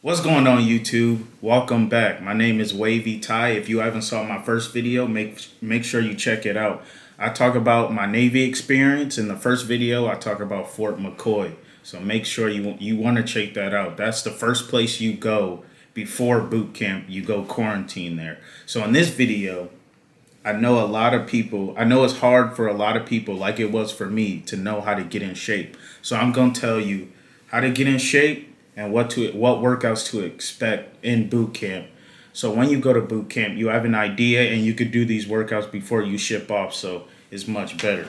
What's going on, YouTube? Welcome back. My name is Wavvy Ty. If you haven't saw my first video, make sure you check it out. I talk about my Navy experience. In the first video, I talk about Fort McCoy. So make sure you want to check that out. That's the first place you go before boot camp. You go quarantine there. So in this video, I know a lot of people, I know it's hard for a lot of people, like it was for me, to know how to get in shape. So I'm going to tell you how to get in shape and what workouts to expect in boot camp. So when you go to boot camp, you have an idea and you could do these workouts before you ship off, so it's much better.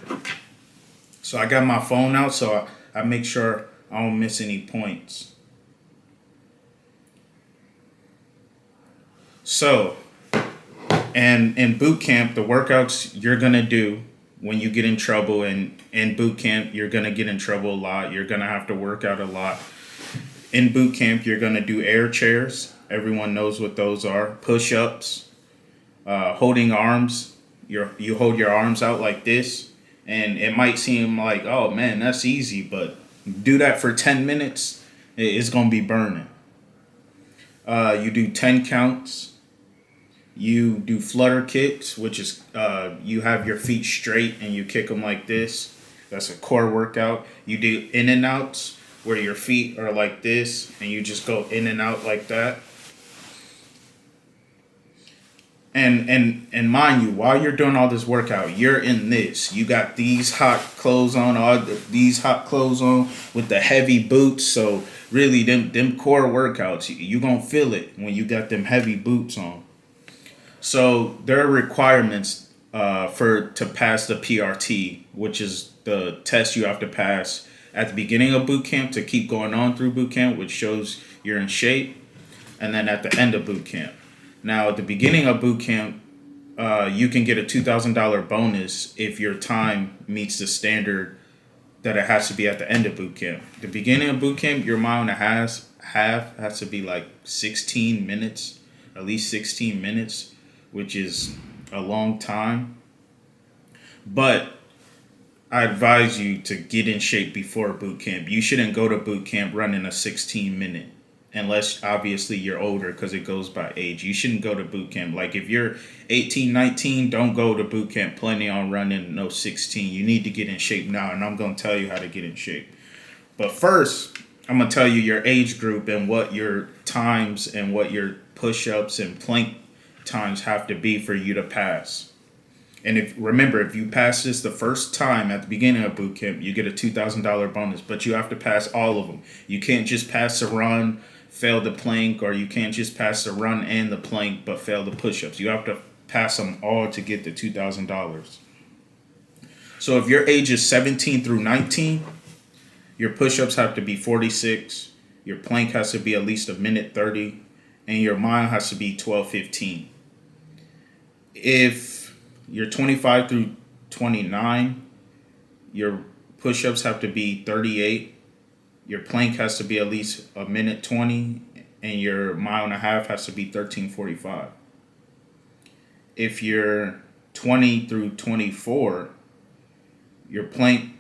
So I got my phone out, so I make sure I don't miss any points. So, and in boot camp, the workouts you're gonna do when you get in trouble, and in boot camp, you're gonna get in trouble a lot. You're gonna have to work out a lot. In boot camp, you're going to do air chairs. Everyone knows what those are. Push-ups, holding arms. You hold your arms out like this. And it might seem like, oh, man, that's easy. But do that for 10 minutes, it's going to be burning. You do 10 counts. You do flutter kicks, which is you have your feet straight and you kick them like this. That's a core workout. You do in and outs, where your feet are like this and you just go in and out like that. And mind you, while you're doing all this workout, you're in this. You got these hot clothes on, with the heavy boots. So really, them core workouts, you gonna feel it when you got them heavy boots on. So there are requirements to pass the PRT, which is the test you have to pass at the beginning of boot camp to keep going on through boot camp, which shows you're in shape, and then at the end of boot camp. Now, at the beginning of boot camp, you can get a $2,000 bonus if your time meets the standard that it has to be at the end of boot camp. The beginning of boot camp, your mile and a half has to be like 16 minutes, at least 16 minutes, which is a long time. But I advise you to get in shape before boot camp. You shouldn't go to boot camp running a 16-minute, unless obviously you're older, because it goes by age. You shouldn't go to boot camp. Like if you're 18, 19, don't go to boot camp planning on running no 16. You need to get in shape now, and I'm going to tell you how to get in shape. But first, I'm going to tell you your age group and what your times and what your push-ups and plank times have to be for you to pass. And if you pass this the first time at the beginning of boot camp, you get a $2,000 bonus, but you have to pass all of them. You can't just pass the run, fail the plank, or you can't just pass the run and the plank, but fail the push-ups. You have to pass them all to get the $2,000. So if your age is 17 through 19, your push-ups have to be 46, your plank has to be at least a minute 30, and your mile has to be 12:15. If you're 25 through 29, your push-ups have to be 38, your plank has to be at least a minute 20, and your mile and a half has to be 13:45. If you're 20 through 24, your plank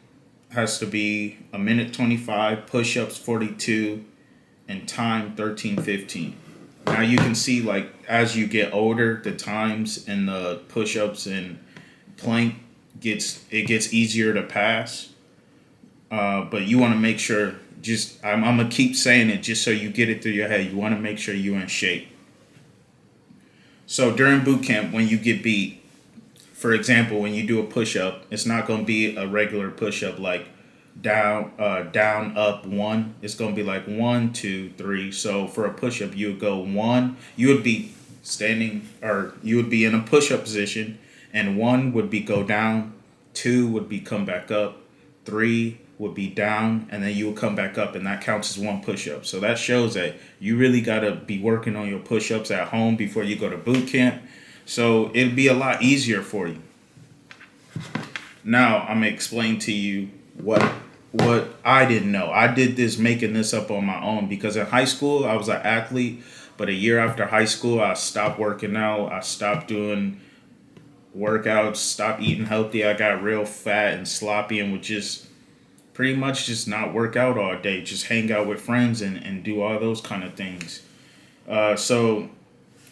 has to be a minute 25, push-ups 42, and time 13:15. Now you can see, like, as you get older, the times and the push-ups and plank gets easier to pass. But you want to make sure, I'm gonna keep saying it just so you get it through your head. You want to make sure you're in shape. So during boot camp, when you get beat, for example, when you do a push-up, it's not gonna be a regular push-up like down, up, one. It's gonna be like 1, 2, 3. So for a push-up, you would go 1. You would be standing, or you would be in a push-up position, and 1 would be go down, 2 would be come back up, 3 would be down, and then you would come back up, and that counts as one push-up. So that shows that you really gotta be working on your push-ups at home before you go to boot camp. So it'd be a lot easier for you. Now I'm gonna explain to you what I didn't know. I did this making this up on my own, because in high school I was an athlete, but a year after high school I stopped working out. I stopped doing workouts, stopped eating healthy. I got real fat and sloppy and would just pretty much just not work out all day, just hang out with friends and do all those kind of things. So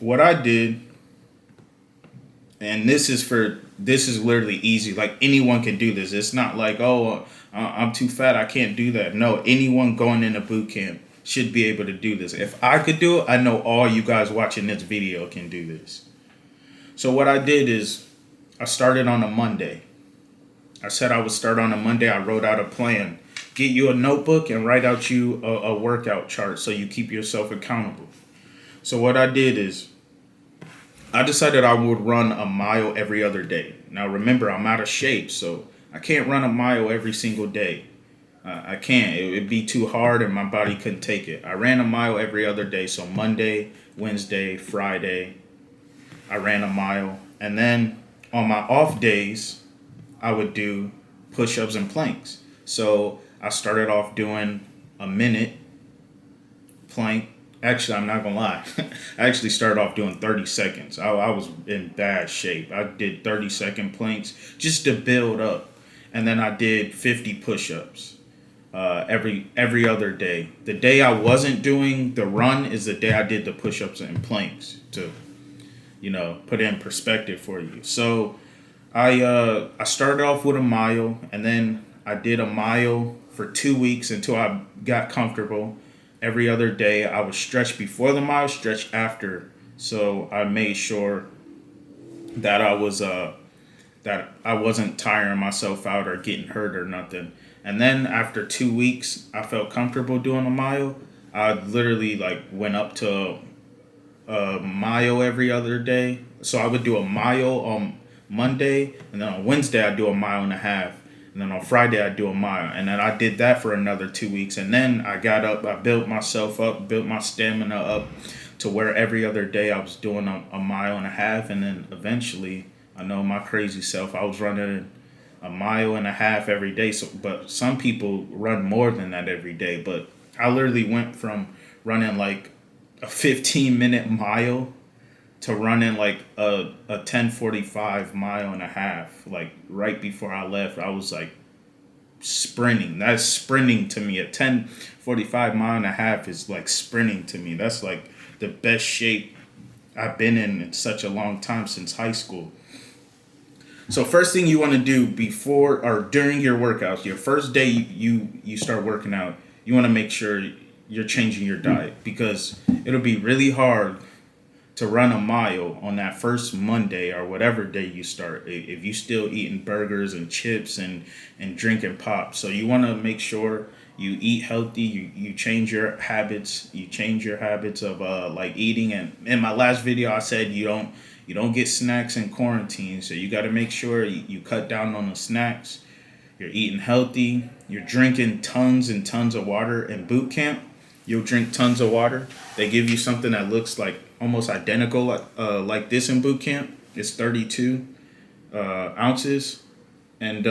what I did, and this is literally easy. Like anyone can do this. It's not like, oh, I'm too fat, I can't do that. No, anyone going into boot camp should be able to do this. If I could do it, I know all you guys watching this video can do this. So what I did is I started on a Monday. I said I would start on a Monday. I wrote out a plan. Get you a notebook and write out you a workout chart so you keep yourself accountable. So what I did is I decided I would run a mile every other day. Now remember, I'm out of shape, so I can't run a mile every single day. I can't. It would be too hard and my body couldn't take it. I ran a mile every other day. So Monday, Wednesday, Friday, I ran a mile. And then on my off days, I would do push-ups and planks. So I started off doing a minute plank. Actually, I'm not gonna lie. I actually started off doing 30 seconds. I was in bad shape. I did 30-second planks just to build up, and then I did 50 push-ups every other day. The day I wasn't doing the run is the day I did the push-ups and planks to, put it in perspective for you. So I started off with a mile, and then I did a mile for 2 weeks until I got comfortable. Every other day, I would stretch before the mile, stretch after. So I made sure that that I wasn't tiring myself out or getting hurt or nothing. And then after 2 weeks, I felt comfortable doing a mile. I literally went up to a mile every other day. So I would do a mile on Monday, and then on Wednesday I'd do a mile and a half, and then on Friday I'd do a mile, and then I did that for another 2 weeks, and then I got up, I built myself up, built my stamina up to where every other day I was doing a mile and a half, and then eventually, I know my crazy self, I was running a mile and a half every day. So, but some people run more than that every day, but I literally went from running like a 15-minute mile to running like a 10:45 mile and a half. Like right before I left, I was like sprinting. That's sprinting to me. A 10:45 mile and a half is like sprinting to me. That's like the best shape I've been in such a long time, since high school. So first thing you want to do before or during your workouts, your first day you start working out, you want to make sure you're changing your diet, because it'll be really hard to run a mile on that first Monday or whatever day you start if you still eating burgers and chips and drinking pop. So you want to make sure you eat healthy, you change your habits, of like eating. And in my last video I said you don't get snacks in quarantine, so you got to make sure you cut down on the snacks. You're eating healthy, you're drinking tons and tons of water. In boot camp you'll drink tons of water. They give you something that looks like almost identical like this in boot camp. It's 32 ounces, and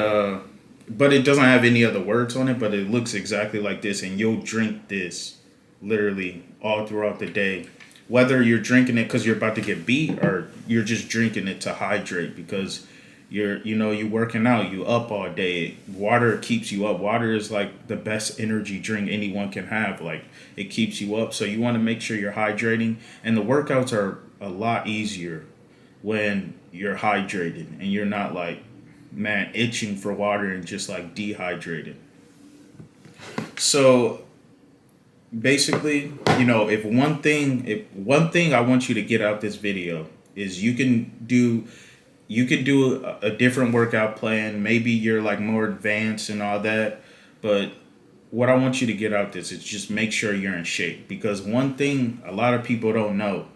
but it doesn't have any other words on it, but it looks exactly like this, and you'll drink this literally all throughout the day, whether you're drinking it because you're about to get beat or you're just drinking it to hydrate because you're working out, you up all day. Water keeps you up. Water is like the best energy drink anyone can have. Like, it keeps you up, so you want to make sure you're hydrating, and the workouts are a lot easier when you're hydrated and you're not like, man, itching for water and just like dehydrated. So basically, if one thing I want you to get out this video is you could do a different workout plan. Maybe you're like more advanced and all that, but what I want you to get out this is just make sure you're in shape, because one thing a lot of people don't know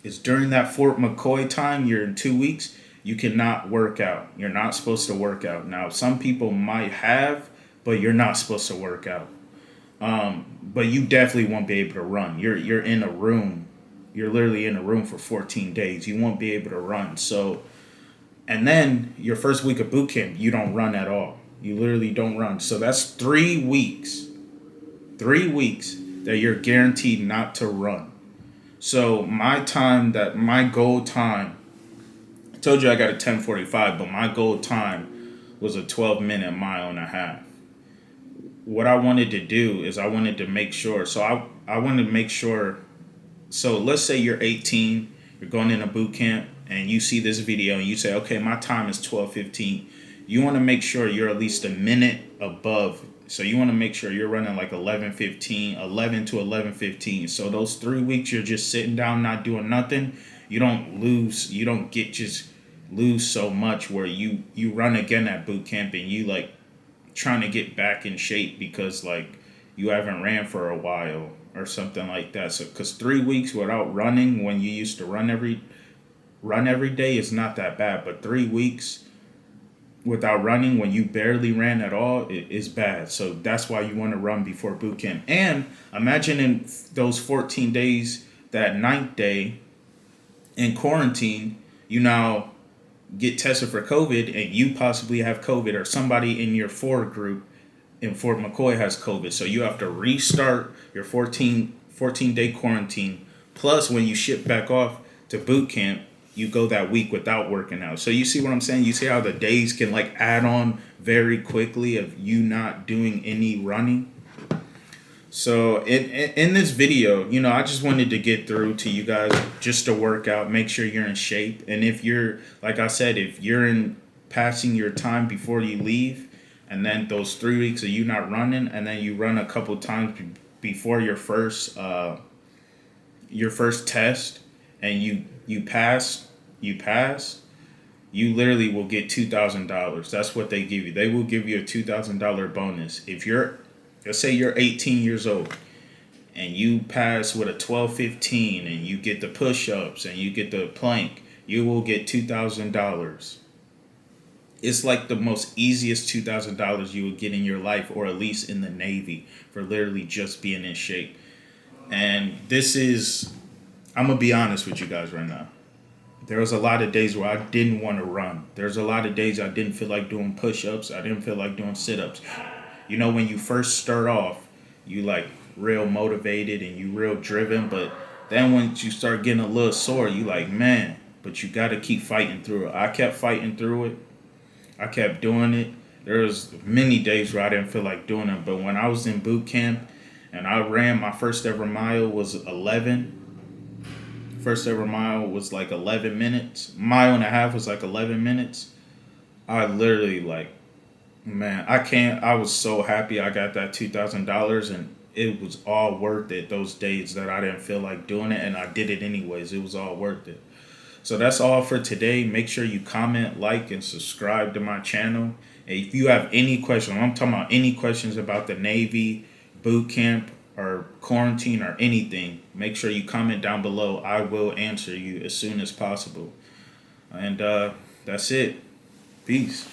is during that Fort McCoy time, you're in 2 weeks, you cannot work out. You're not supposed to work out. Now, some people might have, but you're not supposed to work out. But you definitely won't be able to run. You're in a room. You're literally in a room for 14 days. You won't be able to run. So, and then your first week of boot camp, you don't run at all. You literally don't run. So that's 3 weeks. 3 weeks that you're guaranteed not to run. So my goal time, I told you I got a 10:45, but my goal time was a 12-minute mile and a half. What I wanted to do is I wanted to make sure. So I wanted to make sure So let's say you're 18, you're going in a boot camp, and you see this video and you say, okay, my time is 12:15. You want to make sure you're at least a minute above. So you want to make sure you're running like 11:15, 11 to 11:15. So those 3 weeks you're just sitting down, not doing nothing. You don't get just lose so much where you run again at boot camp and you like trying to get back in shape because like you haven't ran for a while or something like that. So because 3 weeks without running when you used to run every day is not that bad, but 3 weeks without running when you barely ran at all is bad. So that's why you want to run before boot camp. And imagine in those 14 days, that ninth day in quarantine, you now get tested for COVID and you possibly have COVID, or somebody in your Ford group in Fort McCoy has COVID. So you have to restart your 14-day quarantine. Plus, when you ship back off to boot camp, you go that week without working out. So you see what I'm saying? You see how the days can like add on very quickly of you not doing any running. So in this video, I just wanted to get through to you guys just to work out, make sure you're in shape. And if you're, like I said, if you're in passing your time before you leave, and then those 3 weeks of you not running, and then you run a couple times before your first test, and you pass, you literally will get $2,000. That's what they give you. They will give you a $2,000 bonus if let's say you're 18 years old and you pass with a 12:15 and you get the push-ups and you get the plank, you will get $2,000. It's like the most easiest $2,000 you would get in your life, or at least in the Navy, for literally just being in shape. And I'm going to be honest with you guys right now. There was a lot of days where I didn't want to run. There's a lot of days I didn't feel like doing push-ups. I didn't feel like doing sit-ups. When you first start off, you like real motivated and you real driven, but then once you start getting a little sore, you like, man, but you got to keep fighting through it. I kept fighting through it. I kept doing it. There was many days where I didn't feel like doing it, but when I was in boot camp and I ran my first ever mile was 11. First ever mile was like 11 minutes. Mile and a half was like 11 minutes. I literally like, man, I was so happy I got that $2,000, and it was all worth it those days that I didn't feel like doing it, and I did it anyways. It was all worth it. So that's all for today. Make sure you comment, like, and subscribe to my channel. And if you have any questions, I'm talking about any questions about the Navy, boot camp, or quarantine, or anything, make sure you comment down below. I will answer you as soon as possible. And that's it. Peace.